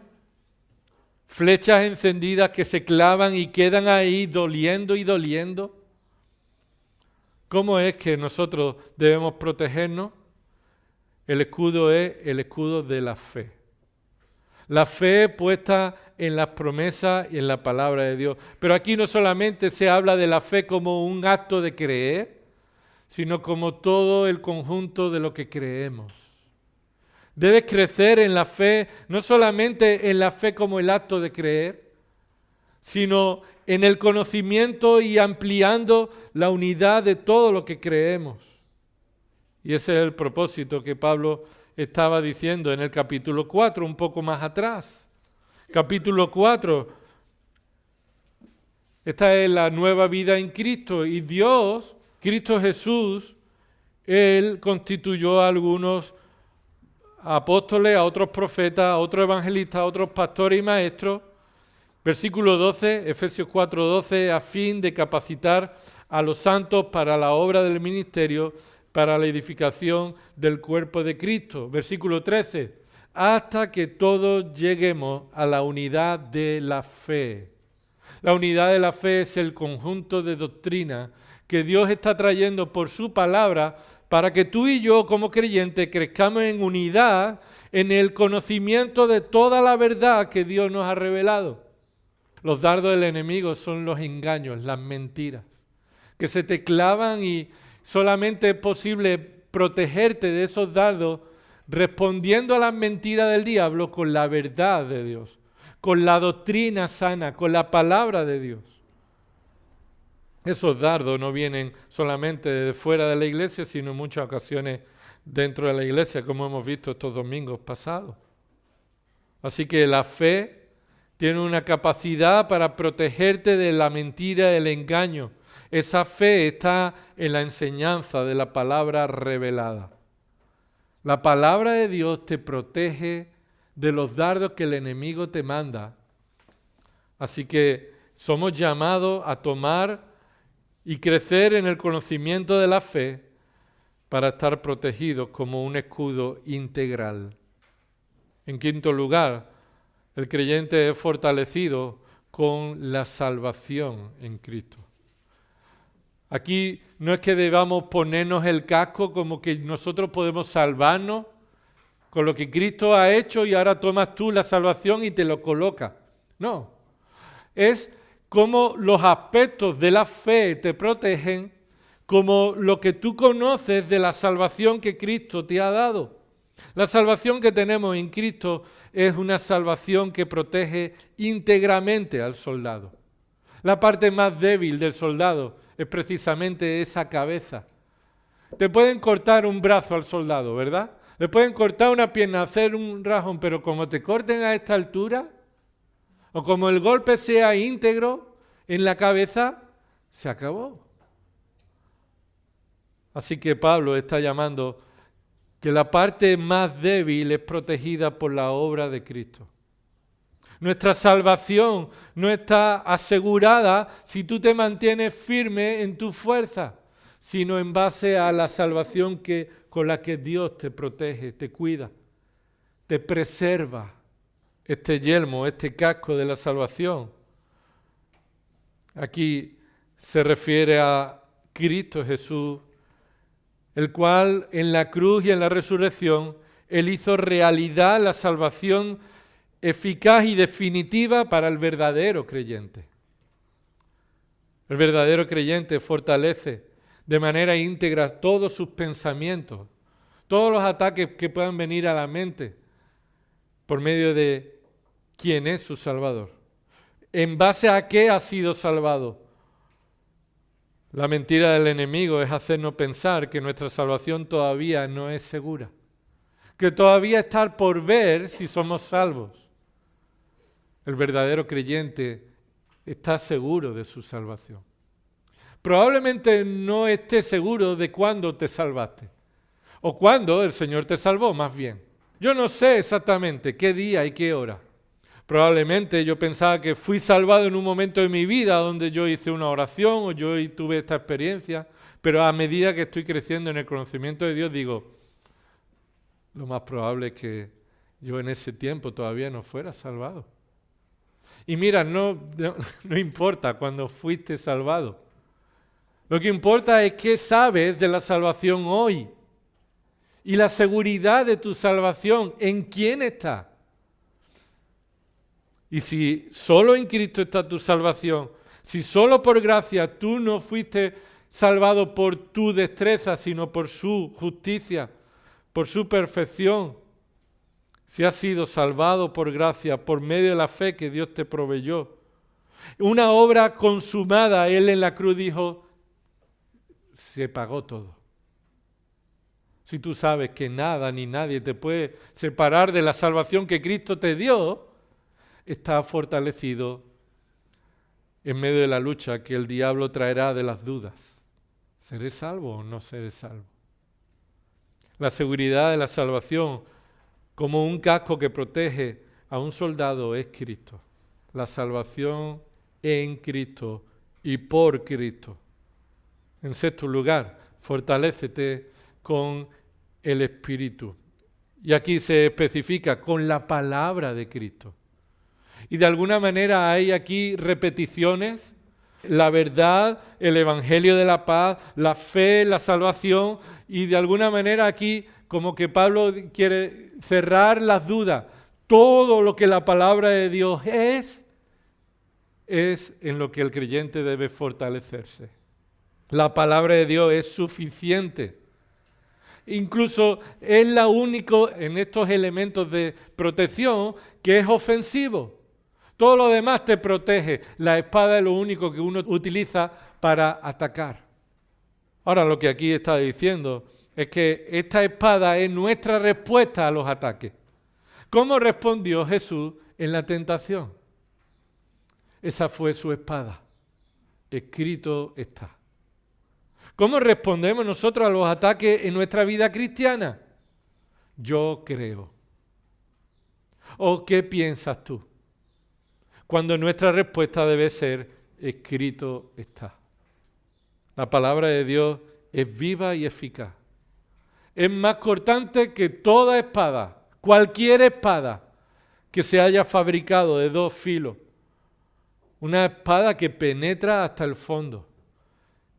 flechas encendidas que se clavan y quedan ahí doliendo y doliendo. ¿Cómo es que nosotros debemos protegernos? El escudo es el escudo de la fe. La fe puesta en las promesas y en la palabra de Dios. Pero aquí no solamente se habla de la fe como un acto de creer, sino como todo el conjunto de lo que creemos. Debes crecer en la fe, no solamente en la fe como el acto de creer, sino en el conocimiento y ampliando la unidad de todo lo que creemos. Y ese es el propósito que Pablo estaba diciendo en el capítulo 4, un poco más atrás. Capítulo 4, esta es la nueva vida en Cristo, y Dios, Cristo Jesús, Él constituyó a algunos apóstoles, a otros profetas, a otros evangelistas, a otros pastores y maestros. Versículo 12, Efesios 4, 12, a fin de capacitar a los santos para la obra del ministerio, para la edificación del cuerpo de Cristo. Versículo 13, hasta que todos lleguemos a la unidad de la fe. La unidad de la fe es el conjunto de doctrina que Dios está trayendo por su palabra para que tú y yo como creyentes crezcamos en unidad en el conocimiento de toda la verdad que Dios nos ha revelado. Los dardos del enemigo son los engaños, las mentiras, que se te clavan y solamente es posible protegerte de esos dardos respondiendo a las mentiras del diablo con la verdad de Dios, con la doctrina sana, con la palabra de Dios. Esos dardos no vienen solamente de fuera de la iglesia, sino en muchas ocasiones dentro de la iglesia, como hemos visto estos domingos pasados. Así que la fe tiene una capacidad para protegerte de la mentira, del engaño. Esa fe está en la enseñanza de la palabra revelada. La palabra de Dios te protege de los dardos que el enemigo te manda. Así que somos llamados a tomar y crecer en el conocimiento de la fe para estar protegidos como un escudo integral. En quinto lugar, el creyente es fortalecido con la salvación en Cristo. Aquí no es que debamos ponernos el casco como que nosotros podemos salvarnos con lo que Cristo ha hecho y ahora tomas tú la salvación y te lo colocas. No, es como los aspectos de la fe te protegen, como lo que tú conoces de la salvación que Cristo te ha dado. La salvación que tenemos en Cristo es una salvación que protege íntegramente al soldado. La parte más débil del soldado es precisamente esa cabeza. Te pueden cortar un brazo al soldado, ¿verdad? Le pueden cortar una pierna, hacer un rajón, pero como te corten a esta altura, o como el golpe sea íntegro en la cabeza, se acabó. Así que Pablo está llamando que la parte más débil es protegida por la obra de Cristo. Nuestra salvación no está asegurada si tú te mantienes firme en tu fuerza, sino en base a la salvación con la que Dios te protege, te cuida, te preserva. Este yelmo, este casco de la salvación, aquí se refiere a Cristo Jesús, el cual en la cruz y en la resurrección, Él hizo realidad la salvación eficaz y definitiva para el verdadero creyente. El verdadero creyente fortalece de manera íntegra todos sus pensamientos, todos los ataques que puedan venir a la mente por medio de quién es su Salvador. ¿En base a qué ha sido salvado? La mentira del enemigo es hacernos pensar que nuestra salvación todavía no es segura, que todavía está por ver si somos salvos. El verdadero creyente está seguro de su salvación. Probablemente no esté seguro de cuándo te salvaste, o cuándo el Señor te salvó, más bien. Yo no sé exactamente qué día y qué hora. Probablemente yo pensaba que fui salvado en un momento de mi vida donde yo hice una oración o yo tuve esta experiencia, pero a medida que estoy creciendo en el conocimiento de Dios digo, lo más probable es que yo en ese tiempo todavía no fuera salvado. Y mira, no importa cuando fuiste salvado. Lo que importa es qué sabes de la salvación hoy. Y la seguridad de tu salvación, ¿en quién está? Y si solo en Cristo está tu salvación, si solo por gracia tú no fuiste salvado por tu destreza, sino por su justicia, por su perfección, si has sido salvado por gracia, por medio de la fe que Dios te proveyó, una obra consumada, Él en la cruz dijo, se pagó todo. Si tú sabes que nada ni nadie te puede separar de la salvación que Cristo te dio, estás fortalecido en medio de la lucha que el diablo traerá de las dudas. ¿Seré salvo o no seré salvo? La seguridad de la salvación, como un casco que protege a un soldado, es Cristo. La salvación en Cristo y por Cristo. En sexto lugar, fortalécete con el Espíritu. Y aquí se especifica con la palabra de Cristo. Y de alguna manera hay aquí repeticiones, la verdad, el Evangelio de la paz, la fe, la salvación, y de alguna manera aquí como que Pablo quiere cerrar las dudas. Todo lo que la palabra de Dios es en lo que el creyente debe fortalecerse. La palabra de Dios es suficiente. Incluso es la única en estos elementos de protección que es ofensivo. Todo lo demás te protege. La espada es lo único que uno utiliza para atacar. Ahora lo que aquí está diciendo es que esta espada es nuestra respuesta a los ataques. ¿Cómo respondió Jesús en la tentación? Esa fue su espada. Escrito está. ¿Cómo respondemos nosotros a los ataques en nuestra vida cristiana? Yo creo. ¿O qué piensas tú? Cuando nuestra respuesta debe ser, escrito está. La palabra de Dios es viva y eficaz. Es más cortante que toda espada, cualquier espada que se haya fabricado de 2 filos. Una espada que penetra hasta el fondo,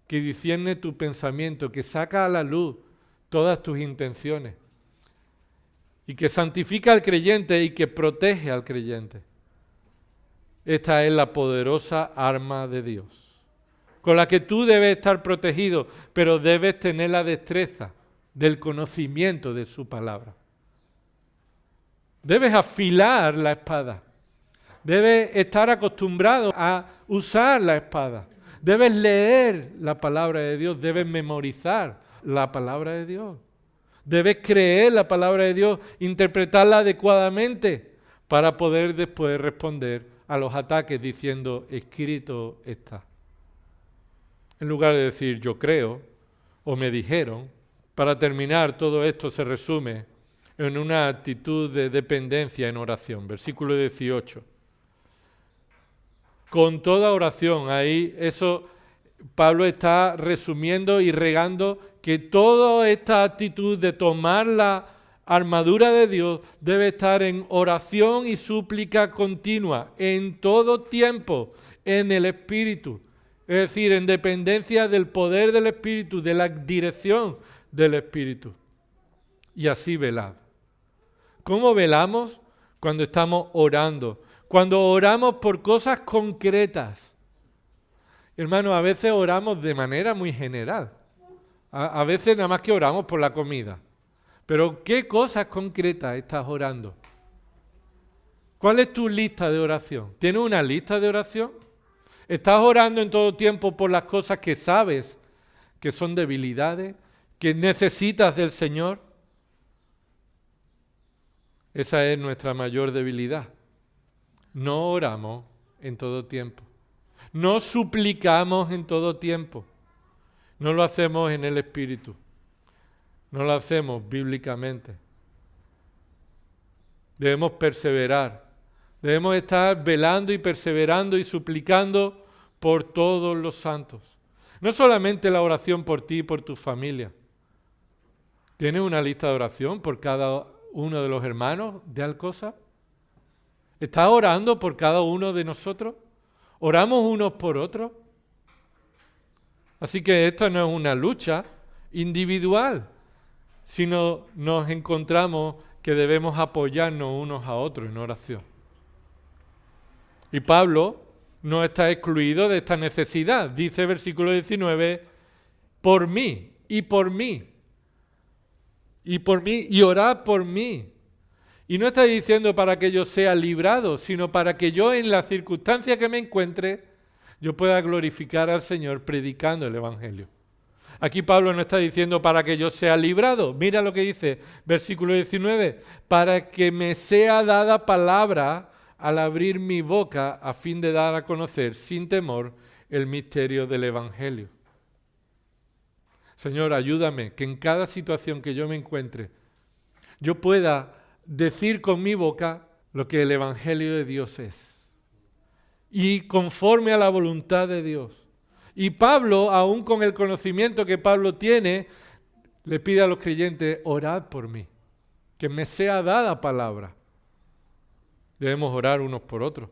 que discierne tu pensamiento, que saca a la luz todas tus intenciones y que santifica al creyente y que protege al creyente. Esta es la poderosa arma de Dios, con la que tú debes estar protegido, pero debes tener la destreza del conocimiento de su palabra. Debes afilar la espada. Debes estar acostumbrado a usar la espada. Debes leer la palabra de Dios. Debes memorizar la palabra de Dios. Debes creer la palabra de Dios, interpretarla adecuadamente para poder después responder a los ataques diciendo, escrito está. En lugar de decir yo creo o me dijeron, para terminar todo esto se resume en una actitud de dependencia en oración. Versículo 18. Con toda oración, ahí eso Pablo está resumiendo y regando que toda esta actitud de tomar la armadura de Dios debe estar en oración y súplica continua, en todo tiempo, en el Espíritu. Es decir, en dependencia del poder del Espíritu, de la dirección del Espíritu. Y así velad. ¿Cómo velamos? Cuando estamos orando. Cuando oramos por cosas concretas. Hermanos, a veces oramos de manera muy general. A veces nada más que oramos por la comida. Pero ¿qué cosas concretas estás orando? ¿Cuál es tu lista de oración? ¿Tienes una lista de oración? ¿Estás orando en todo tiempo por las cosas que sabes que son debilidades, que necesitas del Señor? Esa es nuestra mayor debilidad. No oramos en todo tiempo. No suplicamos en todo tiempo. No lo hacemos en el Espíritu. No lo hacemos bíblicamente. Debemos perseverar. Debemos estar velando y perseverando y suplicando por todos los santos. No solamente la oración por ti y por tu familia. ¿Tienes una lista de oración por cada uno de los hermanos de Alcosa? ¿Estás orando por cada uno de nosotros? ¿Oramos unos por otros? Así que esto no es una lucha individual, sino nos encontramos que debemos apoyarnos unos a otros en oración. Y Pablo no está excluido de esta necesidad. Dice versículo 19, por mí, y por mí, y por mí, y orad por mí. Y no está diciendo para que yo sea librado, sino para que yo en la circunstancia que me encuentre, yo pueda glorificar al Señor predicando el Evangelio. Aquí Pablo no está diciendo para que yo sea librado. Mira lo que dice, versículo 19, para que me sea dada palabra al abrir mi boca a fin de dar a conocer sin temor el misterio del Evangelio. Señor, ayúdame que en cada situación que yo me encuentre, yo pueda decir con mi boca lo que el Evangelio de Dios es. Y conforme a la voluntad de Dios. Y Pablo, aún con el conocimiento que Pablo tiene, le pide a los creyentes, orad por mí, que me sea dada palabra. Debemos orar unos por otros.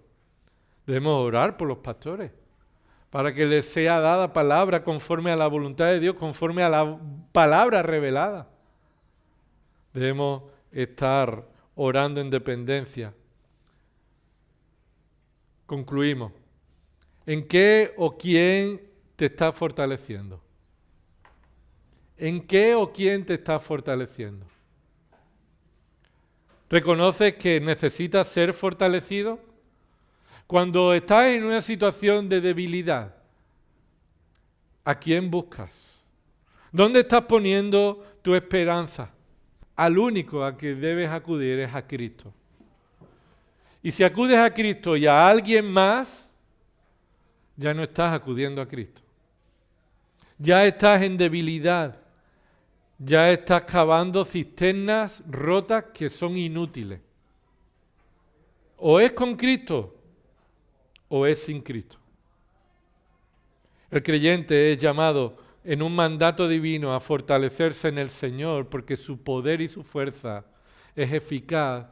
Debemos orar por los pastores, para que les sea dada palabra conforme a la voluntad de Dios, conforme a la palabra revelada. Debemos estar orando en dependencia. Concluimos. ¿En qué o quién te está fortaleciendo? ¿En qué o quién te está fortaleciendo? ¿Reconoces que necesitas ser fortalecido? Cuando estás en una situación de debilidad, ¿a quién buscas? ¿Dónde estás poniendo tu esperanza? Al único a que debes acudir es a Cristo. Y si acudes a Cristo y a alguien más, ya no estás acudiendo a Cristo. Ya estás en debilidad. Ya estás cavando cisternas rotas que son inútiles. O es con Cristo o es sin Cristo. El creyente es llamado en un mandato divino a fortalecerse en el Señor porque su poder y su fuerza es eficaz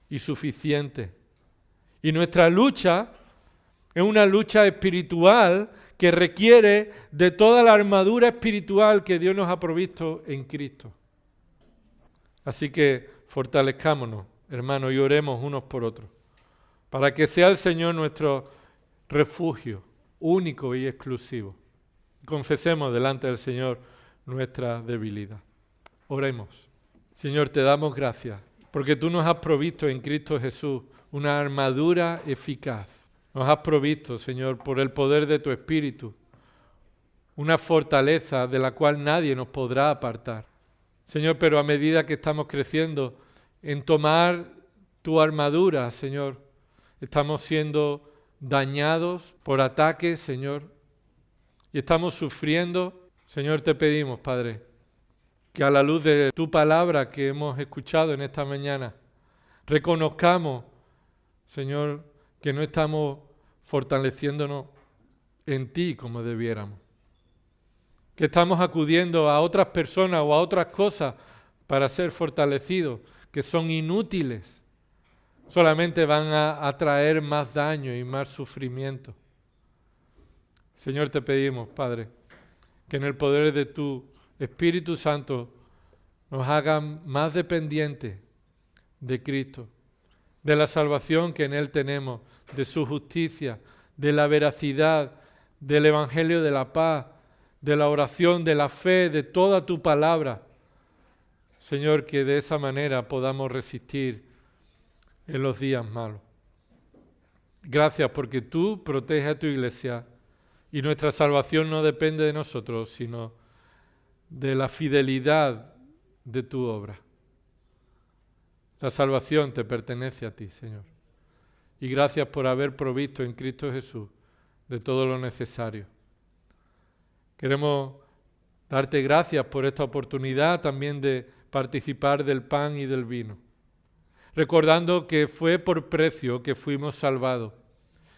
y suficiente. Y nuestra lucha es una lucha espiritual que requiere de toda la armadura espiritual que Dios nos ha provisto en Cristo. Así que fortalezcámonos, hermanos, y oremos unos por otros, para que sea el Señor nuestro refugio único y exclusivo. Confesemos delante del Señor nuestra debilidad. Oremos. Señor, te damos gracias, porque tú nos has provisto en Cristo Jesús una armadura eficaz. Nos has provisto, Señor, por el poder de tu Espíritu, una fortaleza de la cual nadie nos podrá apartar. Señor, pero a medida que estamos creciendo en tomar tu armadura, Señor, estamos siendo dañados por ataques, Señor, y estamos sufriendo. Señor, te pedimos, Padre, que a la luz de tu palabra que hemos escuchado en esta mañana, reconozcamos, Señor, que no estamos fortaleciéndonos en ti como debiéramos. Que estamos acudiendo a otras personas o a otras cosas para ser fortalecidos, que son inútiles. Solamente van a traer más daño y más sufrimiento. Señor, te pedimos, Padre, que en el poder de tu Espíritu Santo nos hagan más dependientes de Cristo, de la salvación que en Él tenemos, de su justicia, de la veracidad, del Evangelio de la paz, de la oración, de la fe, de toda tu palabra. Señor, que de esa manera podamos resistir en los días malos. Gracias porque tú proteges a tu iglesia y nuestra salvación no depende de nosotros, sino de la fidelidad de tu obra. La salvación te pertenece a ti, Señor. Y gracias por haber provisto en Cristo Jesús de todo lo necesario. Queremos darte gracias por esta oportunidad también de participar del pan y del vino. recordando que fue por precio que fuimos salvados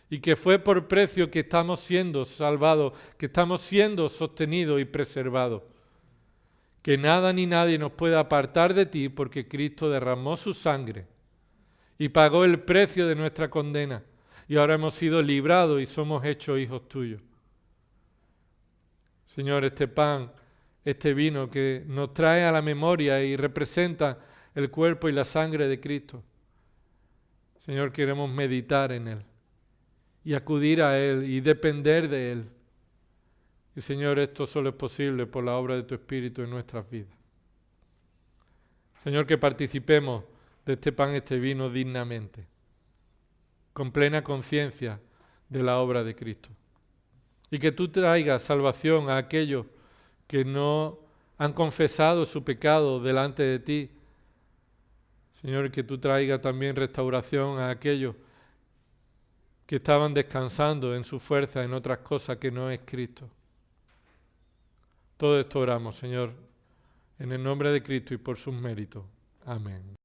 y que fue por precio que estamos siendo salvados, que estamos siendo sostenidos y preservados. Que nada ni nadie nos pueda apartar de ti, porque Cristo derramó su sangre y pagó el precio de nuestra condena, y ahora hemos sido librados y somos hechos hijos tuyos. Señor, este pan, este vino que nos trae a la memoria y representa el cuerpo y la sangre de Cristo. Señor, queremos meditar en Él y acudir a Él y depender de Él. Y Señor, esto solo es posible por la obra de tu Espíritu en nuestras vidas. Señor, que participemos de este pan, este vino dignamente, con plena conciencia de la obra de Cristo. Y que tú traigas salvación a aquellos que no han confesado su pecado delante de ti. Señor, que tú traigas también restauración a aquellos que estaban descansando en su fuerza en otras cosas que no es Cristo. Todo esto oramos, Señor, en el nombre de Cristo y por sus méritos. Amén.